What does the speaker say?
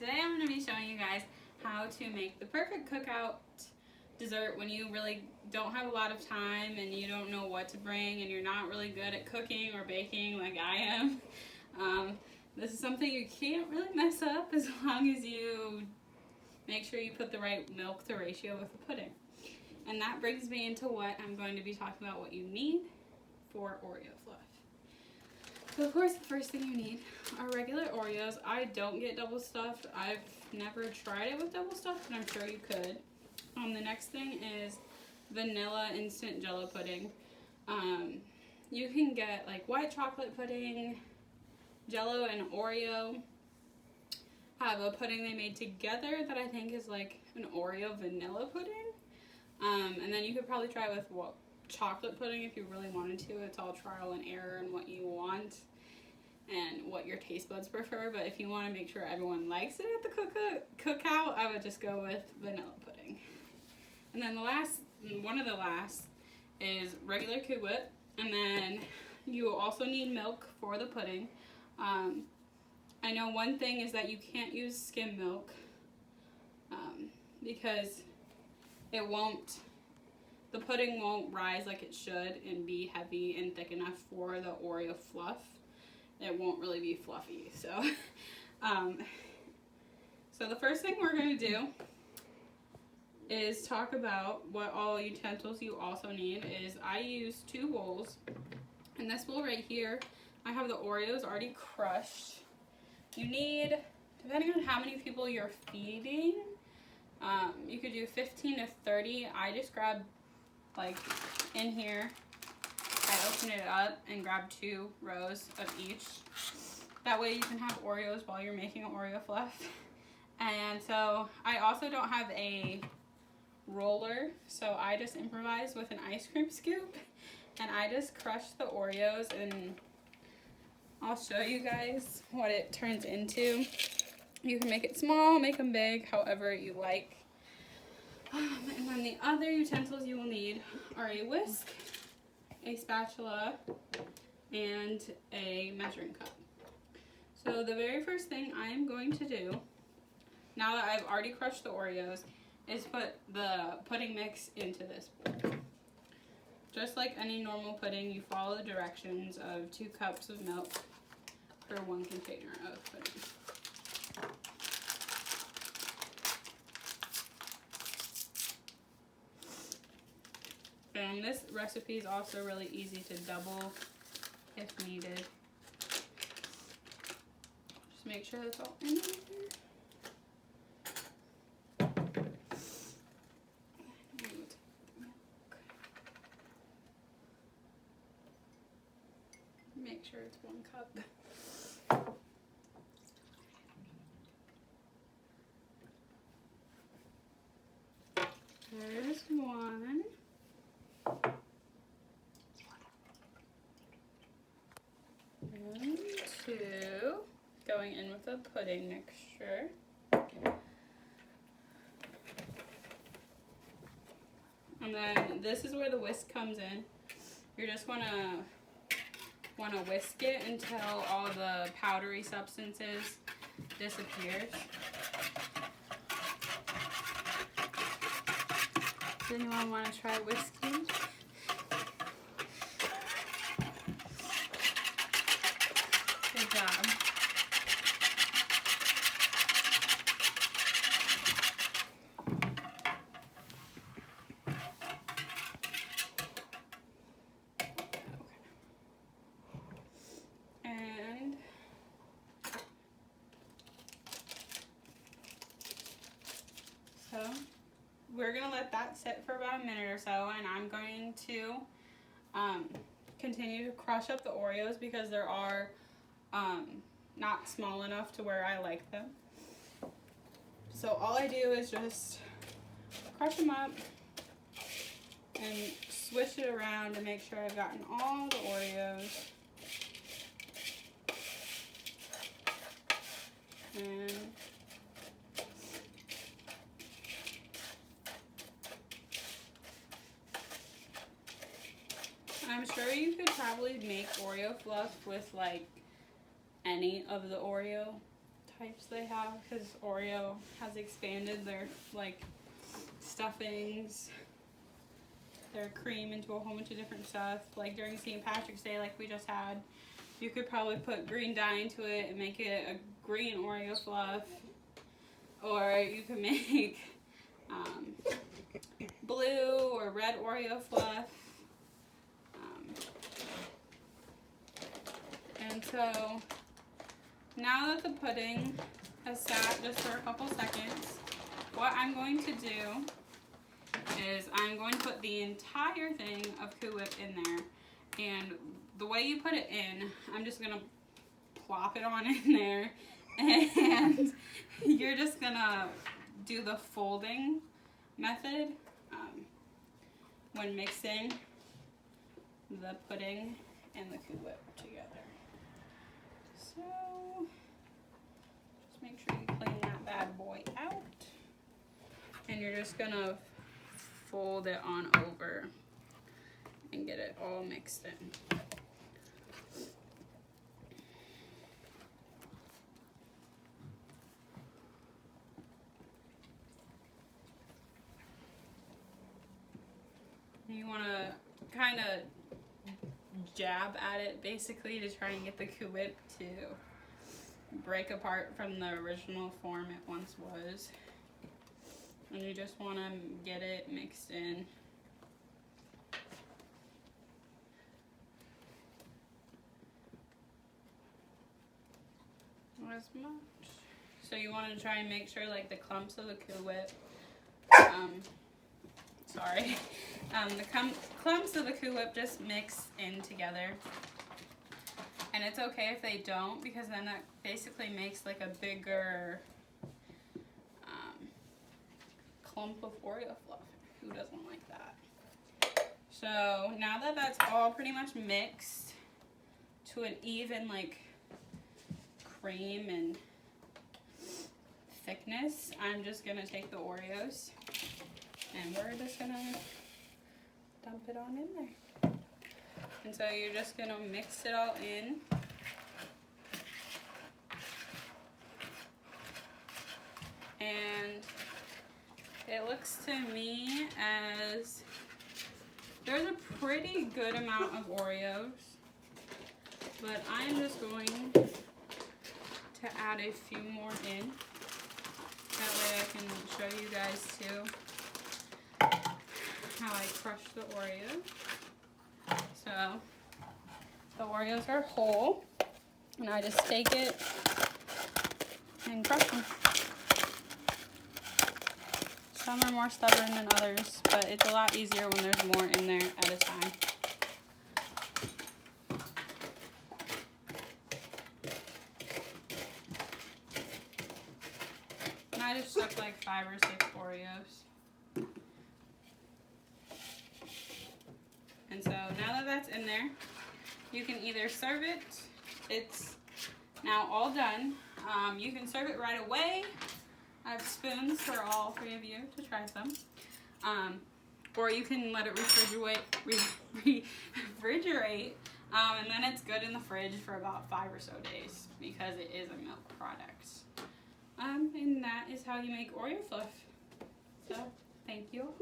today I'm going to be showing you guys how to make the perfect cookout dessert when you really don't have a lot of time and you don't know what to bring and you're not really good at cooking or baking like I am. This is something you can't really mess up as long as you make sure you put the right milk to ratio with the pudding. And that brings me into what I'm going to be talking about, what you need for Oreo fluff. So of course the first thing you need are regular Oreos. I don't get double stuffed. I've never tried it with double stuffed, but I'm sure you could. The next thing is vanilla instant jello pudding. You can get like white chocolate pudding, jello and Oreo have a pudding they made together that I think is like an Oreo vanilla pudding. And then you could probably try it with chocolate pudding if you really wanted to. It's all trial and error and what you want and what your taste buds prefer. But if you want to make sure everyone likes it at the cookout, I would just go with vanilla pudding. And then one of the last is regular Cool Whip. And then you also need milk for the pudding. I know one thing is that you can't use skim milk because the pudding won't rise like it should and be heavy and thick enough for the Oreo fluff. It won't really be fluffy. So, so the first thing we're going to do is talk about what all utensils you also need. I use 2 bowls. In this bowl right here, I have the Oreos already crushed. You need, depending on how many people you're feeding, you could do 15 to 30. I just grabbed, like, in here, I open it up and grab 2 rows of each. That way you can have Oreos while you're making Oreo fluff. And so I also don't have a roller, so I just improvise with an ice cream scoop. And I just crush the Oreos, and I'll show you guys what it turns into. You can make it small, make them big, however you like. And then the other utensils you will need are a whisk, a spatula, and a measuring cup. So the very first thing I am going to do, now that I've already crushed the Oreos, is put the pudding mix into this bowl. Just like any normal pudding, you follow the directions of 2 cups of milk for 1 container of pudding. And this recipe is also really easy to double if needed. Just make sure that's all in there. Make sure it's 1 cup. There's 1. And 2. Going in with the pudding mixture. And then this is where the whisk comes in. You're just want to whisk it until all the powdery substances disappears. Does anyone want to try whisking? Good job. And so we're going to let that sit for about a minute or so, and I'm going to continue to crush up the Oreos because there are not small enough to where I like them. So all I do is just crush them up and swish it around to make sure I've gotten all the Oreos. And I'm sure you could probably make Oreo fluff with like any of the Oreo types they have, because Oreo has expanded their like stuffings, their cream into a whole bunch of different stuff. Like during St. Patrick's Day, like we just had, you could probably put green dye into it and make it a green Oreo fluff, or you could make blue or red Oreo fluff. And so now that the pudding has sat just for a couple seconds, what I'm going to do is I'm going to put the entire thing of Cool Whip in there. And the way you put it in, I'm just going to plop it on in there. And you're just going to do the folding method when mixing the pudding and the Cool Whip together. So just make sure you clean that bad boy out. And you're just gonna fold it on over and get it all mixed in. You wanna kind of jab at it basically to try and get the Cool Whip to break apart from the original form it once was. And you just want to get it mixed in. As much. So you want to try and make sure like the clumps of the Cool Whip, the clumps of the Cool Whip just mix in together. And it's okay if they don't, because then that basically makes like a bigger clump of Oreo fluff. Who doesn't like that? So now that that's all pretty much mixed to an even like cream and thickness, I'm just gonna take the Oreos and we're just gonna dump it on in there. And so you're just gonna mix it all in. And it looks to me as there's a pretty good amount of Oreos, but I'm just going to add a few more in. That way I can show you guys too how I crush the Oreo. So the Oreos are whole, and I just take it and crush them. Some are more stubborn than others, but it's a lot easier when there's more in there at a time. And I just took like 5 or 6 Oreos. And so now that that's in there, you can either serve it, it's now all done. You can serve it right away. I have spoons for all 3 of you to try some. Or you can let it refrigerate, and then it's good in the fridge for about 5 or so days because it is a milk product. And that is how you make Oreo fluff. So, thank you.